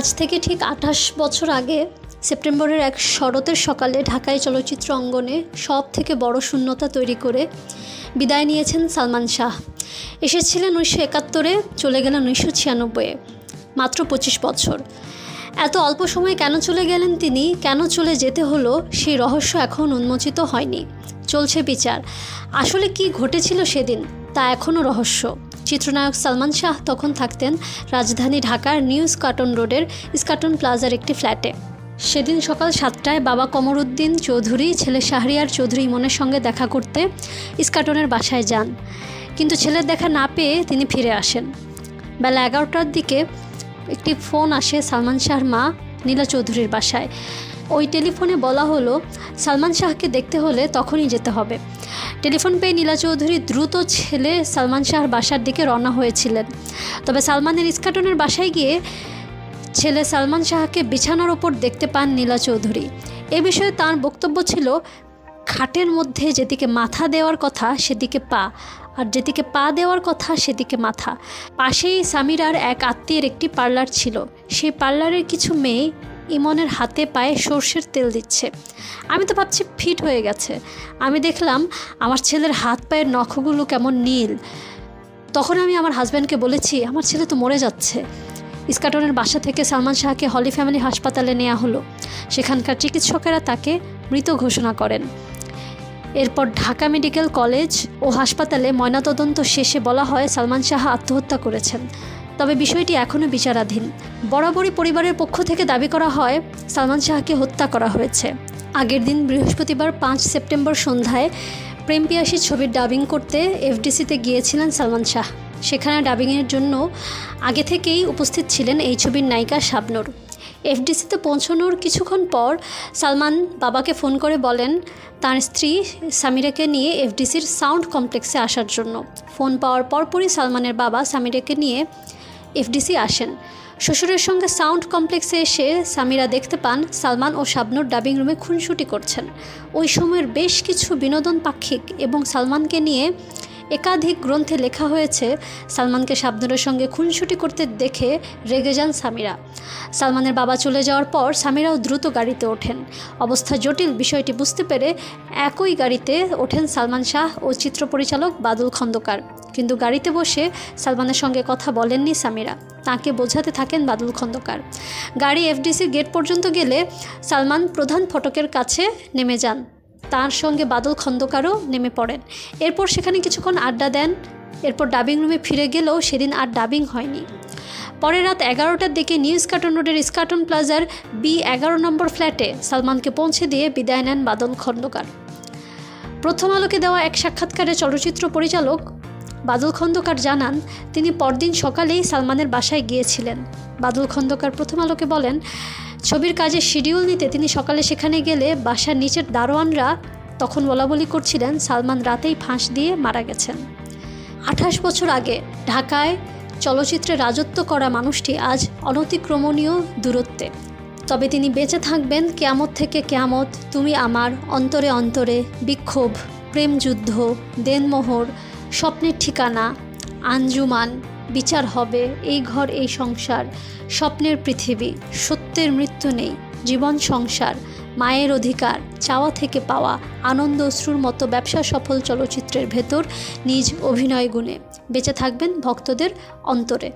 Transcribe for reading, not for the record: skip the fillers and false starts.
আজ থেকে ঠিক 28 বছর আগে সেপ্টেম্বরের এক শরতের সকালে ঢাকায় চলচ্চিত্র অঙ্গনে সব থেকে বড় শূন্যতা তৈরি করে বিদায় নিয়েছেন সালমান শাহ। এসেছিলেন 1971-এ, চলে গেলেন 1996-এ, মাত্র 25 বছর। এত অল্প সময়ে কেন চলে গেলেন তিনি, কেন চলে যেতে হলো, সেই রহস্য এখন উন্মোচিত হয়নি। চলছে বিচার। আসলে কি ঘটেছিল সেদিন তা এখনও রহস্য। চিত্রনায়ক সালমান শাহ তখন থাকতেন রাজধানী ঢাকার নিউ ইস্কাটন রোডের ইস্কাটন প্লাজার একটি ফ্ল্যাটে। সেদিন সকাল 7টায় বাবা কমরউদ্দিন চৌধুরী ছেলে শাহরিয়ার চৌধুরী ইমনের সঙ্গে দেখা করতে ইস্কাটনের বাসায় যান, কিন্তু ছেলের দেখা না পেয়ে তিনি ফিরে আসেন। বেলা 11টার দিকে একটি ফোন আসে সালমান শাহর মা নীলা চৌধুরীর বাসায়। ওই টেলিফোনে বলা হলো সালমান শাহকে দেখতে হলে তখনই যেতে হবে। টেলিফোন পেয়ে নীলা চৌধুরী দ্রুত ছেলে সালমান শাহর বাসার দিকে রওনা হয়েছিলেন। তবে সালমানের ইস্কাটনের বাসায় গিয়ে ছেলে সালমান শাহকে বিছানার ওপর দেখতে পান নীলা চৌধুরী। এ বিষয়ে তার বক্তব্য ছিল, খাটের মধ্যে যেদিকে মাথা দেওয়ার কথা সেদিকে পা, আর যেদিকে পা দেওয়ার কথা সেদিকে মাথা। পাশেই সামিরার এক আত্মীয়ের একটি পার্লার ছিল। সেই পার্লারের কিছু মেয়ে ইমনের হাতে পায়ে সর্ষের তেল দিচ্ছে। আমি তো ভাবছি ফিট হয়ে গেছে। আমি দেখলাম আমার ছেলের হাত পায়ের নখগুলো কেমন নীল। তখন আমি আমার হাজব্যান্ডকে বলেছি, আমার ছেলে তো মরে যাচ্ছে। ইস্কাটনের বাসা থেকে সালমান শাহকে হলি ফ্যামিলি হাসপাতালে নেওয়া হলো। সেখানকার চিকিৎসকেরা তাকে মৃত ঘোষণা করেন। এরপর ঢাকা মেডিকেল কলেজ ও হাসপাতালে ময়নাতদন্ত শেষে বলা হয় সালমান শাহ আত্মহত্যা করেছেন। তবে বিষয়টি এখনও বিচারাধীন। বরাবরই পরিবারের পক্ষ থেকে দাবি করা হয় সালমান শাহকে হত্যা করা হয়েছে। আগের দিন বৃহস্পতিবার 5 সেপ্টেম্বর সন্ধ্যায় প্রেম পিয়াসী ছবির ডাবিং করতে এফডিসিতে গিয়েছিলেন সালমান শাহ। সেখানে ডাবিংয়ের জন্য আগে থেকেই উপস্থিত ছিলেন এই ছবির নায়িকা শাবনূর। এফডিসিতে পৌঁছানোর কিছুক্ষণ পর সালমান বাবাকে ফোন করে বলেন তার স্ত্রী সামিরাকে নিয়ে এফডিসির সাউন্ড কমপ্লেক্সে আসার জন্য। ফোন পাওয়ার পরপরই সালমানের বাবা সামিরাকে নিয়ে এফডিসি আসেন। শ্বশুরের সঙ্গে সাউন্ড কমপ্লেক্সে এসে সামিরা দেখতে পান সালমান ও শাবনূর ডাবিং রুমে খুনসুটি করছেন। ওই সময়ের বেশ কিছু বিনোদন পাক্ষিক এবং সালমানকে নিয়ে একাধিক গ্রন্থে লেখা হয়েছে সালমানকে শাবনূরের সঙ্গে খুনসুটি করতে দেখে রেগে যান সামিরা। সালমানের বাবা চলে যাওয়ার পর সামিরাও দ্রুত গাড়িতে ওঠেন। অবস্থা জটিল বিষয়টি বুঝতে পেরে একই গাড়িতে ওঠেন সালমান শাহ ও চিত্র পরিচালক বাদল খন্দকার। কিন্তু গাড়িতে বসে সালমানের সঙ্গে কথা বলেননি সামিরা, তাকে বোঝাতে থাকেন বাদল খন্দকার। গাড়ি এফডিসির গেট পর্যন্ত গেলে সালমান প্রধান ফটকের কাছে নেমে যান। তার সঙ্গে বাদল খন্দকারও নেমে পড়েন। এরপর সেখানে কিছুক্ষণ আড্ডা দেন। এরপর ডাবিং রুমে ফিরে গেলেও সেদিন আর ডাবিং হয়নি। পরে রাত 11টার দিকে নিউ ইস্কাটন রোডের ইস্কাটন প্লাজার B11 নম্বর ফ্ল্যাটে সালমানকে পৌঁছে দিয়ে বিদায় নেন বাদল খন্দকার। প্রথম আলোকে দেওয়া এক সাক্ষাৎকারে চলচ্চিত্র পরিচালক বাদল খন্দকার জানান, তিনি পরদিন সকালেই সালমানের বাসায় গিয়েছিলেন। বাদল খন্দকার প্রথম আলোকে বলেন, ছবির কাজের শিডিউল নিতে তিনি সকালে সেখানে গেলে বাসার নিচের দারোয়ানরা তখন বলাবলি করছিলেন সালমান রাতেই ফাঁস দিয়ে মারা গেছেন। 28 বছর আগে ঢাকায় চলচ্চিত্রে রাজত্ব করা মানুষটি আজ অনতিক্রমণীয় দূরত্বে। তবে তিনি বেঁচে থাকবেন কিয়ামত থেকে কিয়ামত, তুমি আমার, অন্তরে অন্তরে, বিক্ষোভ, প্রেম যুদ্ধ, দেনমোহর, স্বপ্নের ঠিকানা, আঞ্জুমান, বিচার হবে, এই ঘর এই সংসার, স্বপ্নের পৃথিবী, সত্যের মৃত্যু নেই, জীবন সংসার, মায়ের অধিকার, চাওয়া থেকে পাওয়া, আনন্দ অশ্রুর মতো ব্যবসা সফল চলচ্চিত্রের ভেতর নিজ অভিনয় গুণে বেঁচে থাকবেন ভক্তদের অন্তরে।